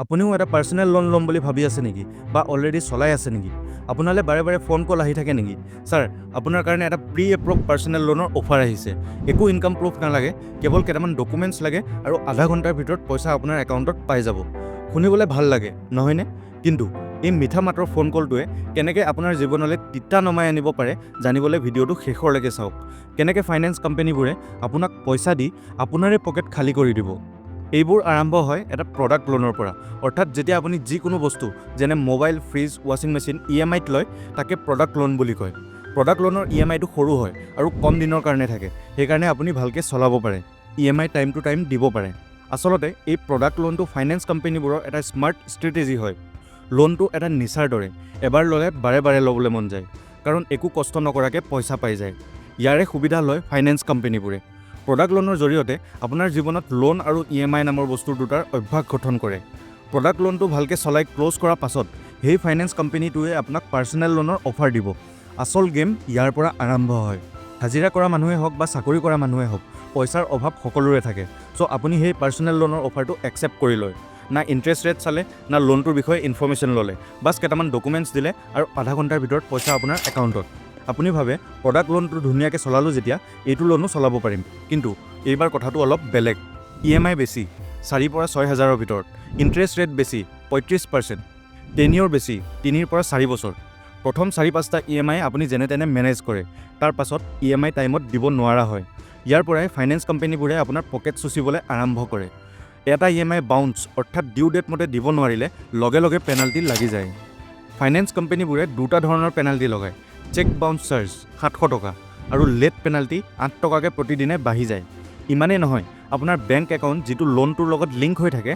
আপুনিও এটা personal loan ল'ম বুলি ভাবি আছে নেকি বা অলৰেডি চলাই আছে নেকি? আপোনালৈ বাৰে বাৰে ফোন কল আহি থাকে নেকি? ছাৰ, আপোনাৰ কাৰণে এটা প্ৰি এপ্ৰুভ পাৰ্চনেল লোনৰ অফাৰ আহিছে। একো ইনকাম প্ৰুফ নালাগে, কেৱল কেইটামান ডকুমেণ্টছ লাগে আৰু আধা ঘণ্টাৰ ভিতৰত পইচা আপোনাৰ একাউণ্টত পাই যাব। শুনিবলৈ ভাল লাগে, নহয়নে? কিন্তু এই মিঠা মাতৰ ফোন কলটোৱে কেনেকৈ আপোনাৰ জীৱনলৈ তিতা নমাই আনিব পাৰে জানিবলৈ ভিডিঅ'টো শেষলৈকে চাওক। কেনেকৈ ফাইনেন্স কোম্পানীবোৰে আপোনাক পইচা দি আপোনাৰে পকেট খালী কৰি দিব। এইবোৰ আৰম্ভ হয় এটা প্ৰডাক্ট লোনৰ পৰা, অৰ্থাৎ যেতিয়া আপুনি যিকোনো বস্তু যেনে মোবাইল, ফ্ৰিজ, ৱাশ্বিং মেচিন EMIত লয় তাকে প্ৰডাক্ট লোন বুলি কয়। প্ৰডাক্ট লোনৰ EMIটো সৰু হয় আৰু কম দিনৰ কাৰণে থাকে, সেইকাৰণে আপুনি ভালকৈ চলাব পাৰে, EMI টাইম টু টাইম দিব পাৰে। আচলতে এই প্ৰডাক্ট লোনটো ফাইনেন্স কোম্পানীবোৰৰ এটা স্মাৰ্ট ষ্ট্ৰেটেজি হয়। লোনটো এটা নিচাৰ দৰে, এবাৰ ল'লে বাৰে বাৰে ল'বলৈ মন যায়, কাৰণ একো কষ্ট নকৰাকৈ পইচা পাই যায়। ইয়াৰে সুবিধা লয় ফাইনেন্স কোম্পানীবোৰে। প্ৰডাক্ট লোনৰ জৰিয়তে আপোনাৰ জীৱনত লোন আৰু EMI নামৰ বস্তুৰ দুটাৰ অভ্যাস গঠন কৰে। প্ৰডাক্ট লোনটো ভালকৈ চলাই ক্ল'জ কৰাৰ পাছত সেই ফাইনেন্স কোম্পানীটোৱে আপোনাক পাৰ্চনেল লোনৰ অফাৰ দিব। আচল গেম ইয়াৰ পৰা আৰম্ভ হয়। হাজিৰা কৰা মানুহে হওক বা চাকৰি কৰা মানুহে হওক, পইচাৰ অভাৱ সকলোৰে থাকে। চ' আপুনি সেই পাৰ্চনেল লোনৰ অফাৰটো একচেপ্ট কৰি লয়। না ইণ্টাৰেষ্ট ৰেট চালে, না লোনটোৰ বিষয়ে ইনফৰ্মেশ্যন ল'লে, বাছ কেইটামান ডকুমেণ্টছ দিলে আৰু আধা ঘণ্টাৰ ভিতৰত পইচা আপোনাৰ একাউণ্টত। আপুনি ভাবে প্ৰডাক্ট লোনটো ধুনীয়াকৈ চলালোঁ যেতিয়া এইটো লোনো চলাব পাৰিম, কিন্তু এইবাৰ কথাটো অলপ বেলেগ। EMI বেছি, 4 পৰা 6 হাজাৰৰ ভিতৰত। ইণ্টাৰেষ্ট ৰেট বেছি, 35%। টেনিয়ৰ বেছি, 3 পৰা 4 বছৰ। প্ৰথম 4-5টা EMI আপুনি যেনে তেনে মেনেজ কৰে, তাৰ পাছত EMI টাইমত দিব নোৱাৰা হয়। ইয়াৰ পৰাই ফাইনেন্স কোম্পানীবোৰে আপোনাৰ পকেট চুচিবলৈ আৰম্ভ কৰে। এটা EMI বাউন্স, অৰ্থাৎ ডিউ ডেট মতে দিব নোৱাৰিলে লগে লগে পেনাল্টি লাগি যায়। ফাইনেন্স কোম্পানীবোৰে দুটা ধৰণৰ পেনাল্টি লগায়। চেক বাউন্স চাৰ্জ 700 টকা আৰু লেট পেনাল্টি 8 টকাকৈ প্ৰতিদিনে বাঢ়ি যায়। ইমানেই নহয়, আপোনাৰ বেংক একাউণ্ট যিটো লোনটোৰ লগত লিংক হৈ থাকে,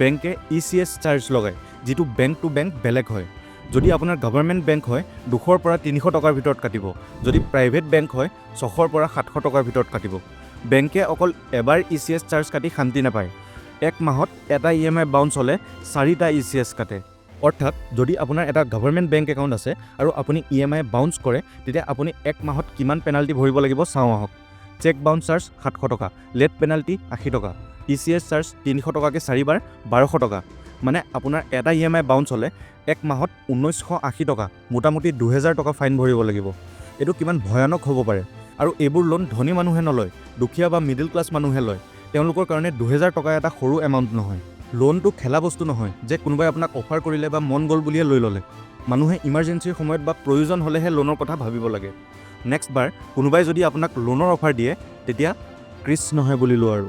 বেংকে ECS চাৰ্জ লগায়, যিটো বেংক টু বেংক বেলেগ হয়। যদি আপোনাৰ গভৰ্ণমেণ্ট বেংক হয় 200 পৰা 300 টকাৰ ভিতৰত কাটিব, যদি প্ৰাইভেট বেংক হয় 600 পৰা 700 টকাৰ ভিতৰত কাটিব। বেংকে অকল এবাৰ ECS চাৰ্জ কাটি শান্তি নাপায়। 1 মাহত এটা EMI বাউন্স হ'লে 4টা ECS কাটে। অৰ্থাৎ যদি আপোনাৰ এটা গভৰ্ণমেণ্ট বেংক একাউণ্ট আছে আৰু আপুনি EMI বাউন্স কৰে, তেতিয়া আপুনি 1 মাহত কিমান পেনাল্টি ভৰিব লাগিব চাওঁ আহক। চেক বাউন্স চাৰ্জ 700 টকা, লেট পেনাল্টি 80 টকা, ECS চাৰ্জ 300 টকাকৈ 4 বাৰ 1200 টকা। মানে আপোনাৰ এটা EMI বাউন্স হ'লে 1 মাহত 1980 টকা, মোটামুটি 2000 টকা ফাইন ভৰিব লাগিব। এইটো কিমান ভয়ানক হ'ব পাৰে। আৰু এইবোৰ লোন ধনী মানুহে নলয়, দুখীয়া বা মিডল ক্লাছ মানুহে লয়। তেওঁলোকৰ কাৰণে 2000 টকা এটা সৰু এমাউণ্ট নহয়। লোনটো খেলা বস্তু নহয় যে কোনোবাই আপোনাক অফাৰ কৰিলে বা মন গ'ল বুলিয়ে লৈ ল'লে। মানুহে ইমাৰ্জেঞ্চিৰ সময়ত বা প্ৰয়োজন হ'লেহে লোনৰ কথা ভাবিব লাগে। নেক্সট বাৰ কোনোবাই যদি আপোনাক লোনৰ অফাৰ দিয়ে, তেতিয়া ক্ৰিছ নহয় বুলি লোৱা আৰু।